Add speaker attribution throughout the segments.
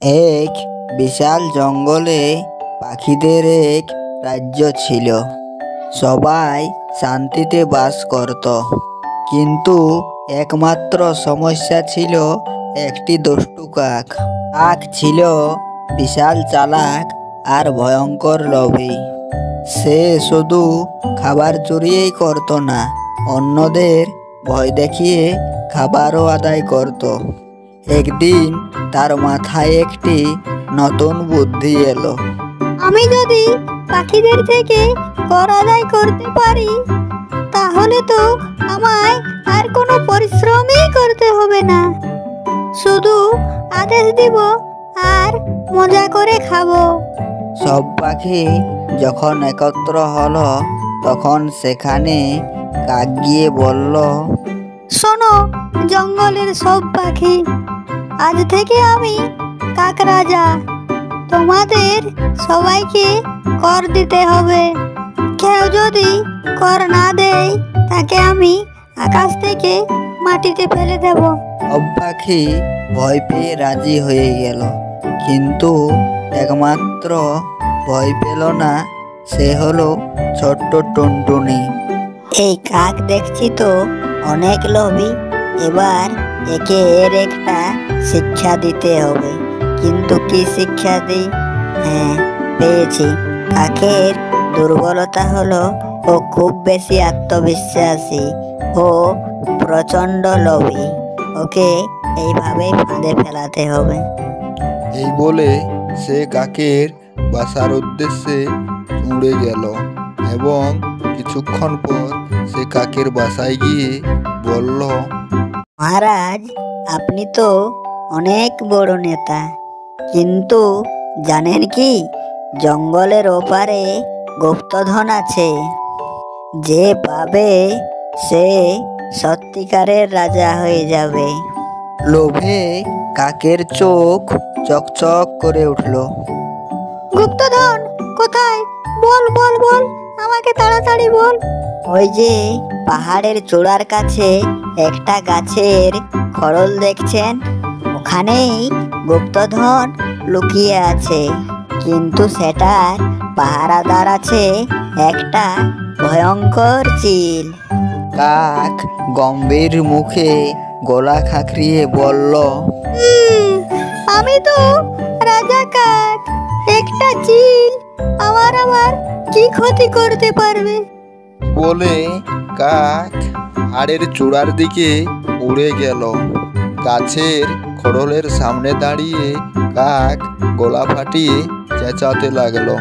Speaker 1: এক বিশাল জঙ্গলে পাখিদের এক রাজ্য ছিল। সবাই শান্তিতে বাস করত, কিন্তু একমাত্র সমস্যা ছিল একটি দুষ্টু কাক। কাক ছিল বিশাল চালাক আর ভয়ঙ্কর লোভী। সে শুধু খাবার চুরিই করত না, অন্যদের ভয় দেখিয়ে খাবারও আদায় করত। একদিন তার মাথায় একটি নতুন বুদ্ধি এলো।
Speaker 2: আমি যদি পাখিদের থেকে কর আদায় করতে পারি, তাহলে তো আমায় আর কোনো পরিশ্রমই করতে হবে না। শুধু আদেশ দিব আর মজা করে খাবো।
Speaker 1: সব পাখি যখন একত্র হলো, তখন সেখানে কাক গিয়ে বলল,
Speaker 2: শোনো জঙ্গলের সব পাখি, আজ থেকে আমি কাক রাজা। তোমাদের সবাইকে কর দিতে হবে। কেউ যদি কর না দেয়, তাকে আমি আকাশ থেকে মাটিতে ফেলে দেব।
Speaker 1: সব পাখি ভয় পেয়ে রাজি হয়ে গেল, কিন্তু একমাত্র ভয় পেল না, সে হলো ছোট্ট টুনটুনি।
Speaker 2: এই কাক দেখছি তো অনেক লোভী, এবার একে এর একটা শিক্ষা দিতে হবে। কিন্তু কি শিক্ষা দিই? হ্যাঁ, পেয়েছি। কাকের দুর্বলতা হলো ও খুব বেশি আত্মবিশ্বাসী ও প্রচন্ড লোভী। ওকে এইভাবেই ফাঁদে ফেলাতে হবে।
Speaker 3: এই বলে সে কাকের বাসার উদ্দেশ্যে উড়ে গেল এবং কিছুক্ষণ পর সে কাকের বাসায় গিয়ে বলল,
Speaker 2: মহারাজ, আপনি তো অনেক বড় নেতা, কিন্তু জানেন কি, জঙ্গলের ওপারে গুপ্তধন আছে। যে পাবে সে সত্যিকারের রাজা হয়ে যাবে।
Speaker 1: লোভে কাকের চোখ চকচক করে উঠল।
Speaker 2: গুপ্তধন কোথায়? বল বল বল, আমাকে তাড়াতাড়ি বল। ওই যে পাহাড়ের চূড়ার কাছে একটা গাছের খড়ল দেখছেন, ওখানেই গুপ্তধন লুকিয়ে আছে। কিন্তু সেটার পাহারাদার আছে একটা ভয়ঙ্কর চিল।
Speaker 1: কাক গম্ভীর মুখে গলা খাঁকরিয়ে বলল,
Speaker 2: আমি তো রাজা কাক, একটা চিল আমার আবার কি ক্ষতি করতে পারবে?
Speaker 3: বলে কাক পাহাড়ের চূড়ার দিকে উড়ে গেল। গাছের খড়লের সামনে দাঁড়িয়ে কাক গলা ফাটিয়ে চেঁচাতে লাগলো,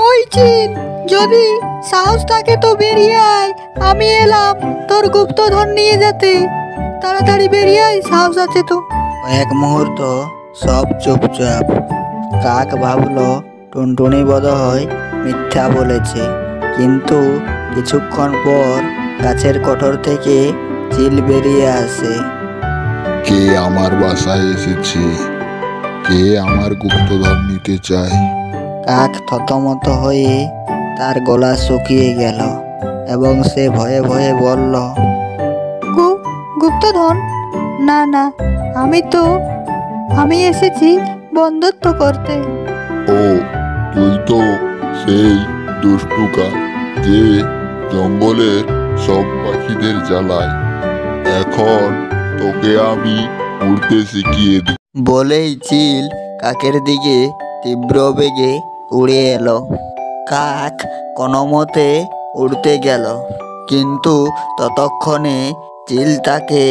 Speaker 2: ওই চিল, যদি সাহস থাকে তো বেরিয়ে আয়, আমি এলাম তোর গুপ্তধন নিয়ে যেতে। তাড়াতাড়ি বেরিয়ে আয়, সাহস আছে তো।
Speaker 1: এক মুহূর্ত সব চুপচাপ। কাক ভাবলো টুনটুনি বোধহয় মিথ্যা বলেছে, কিন্তু কিছুক্ষণ পর গাছের কোঠর থেকে চিল বেরিয়ে আসে।
Speaker 3: কে আমার বাসায় এসেছে? কে আমার গুপ্তধন নিতে চায়?
Speaker 1: কাক থতমত হয়ে তার গলা শুকিয়ে গেল এবং সে ভয়ে ভয়ে বলল,
Speaker 2: গুপ্তধন? না না, আমি এসেছি বন্ধুত্ব করতে।
Speaker 3: ও, তুই তো সেই দুষ্টু কাক যে জঙ্গলের সব পাখিদের জ্বালায়। এখন তোকে আমি উড়তে শিখিয়ে দিই।
Speaker 1: বলেই চিল কাকের দিকে তীব্র বেগে উড়ে এলো। কাক কোনো মতে উড়তে গেল, কিন্তু ততক্ষণে চিল তাকে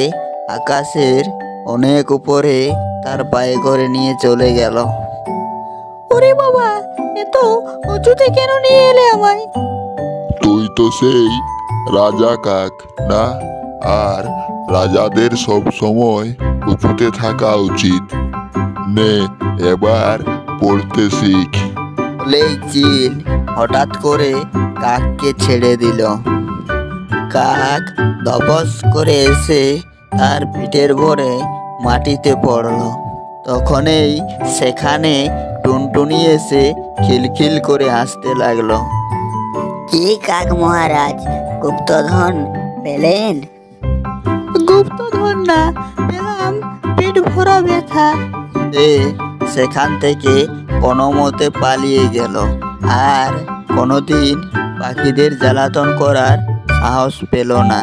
Speaker 1: আকাশের অনেক উপরে তার পায়ে করে নিয়ে চলে গেল।
Speaker 2: ওরে বাবা, এত উঁচুতে কেন নিয়ে এলে আমায়?
Speaker 3: তুই তো সেই রাজা কাক না, আর রাজাদের সব সময় উঁচুতে থাকা উচিত। নে, এবার পড়তে শিখ।
Speaker 1: বলেই চিল হঠাৎ করে কাককে ছেড়ে দিল। কাক ধপস করে এসে তার পিঠের ভরে মাটিতে পড়ল। তখনই সেখানে টুনটুনি এসে খিলখিল করে হাসতে লাগলো।
Speaker 2: কি কাক মহারাজ, গুপ্তধন পেলেন? গুপ্তধন না, পেলাম পেট ভরা ব্যথা।
Speaker 1: সে সেখান থেকে কোনো মতে পালিয়ে গেল আর কোনোদিন পাখিদের জ্বালাতন করার সাহস পেল না।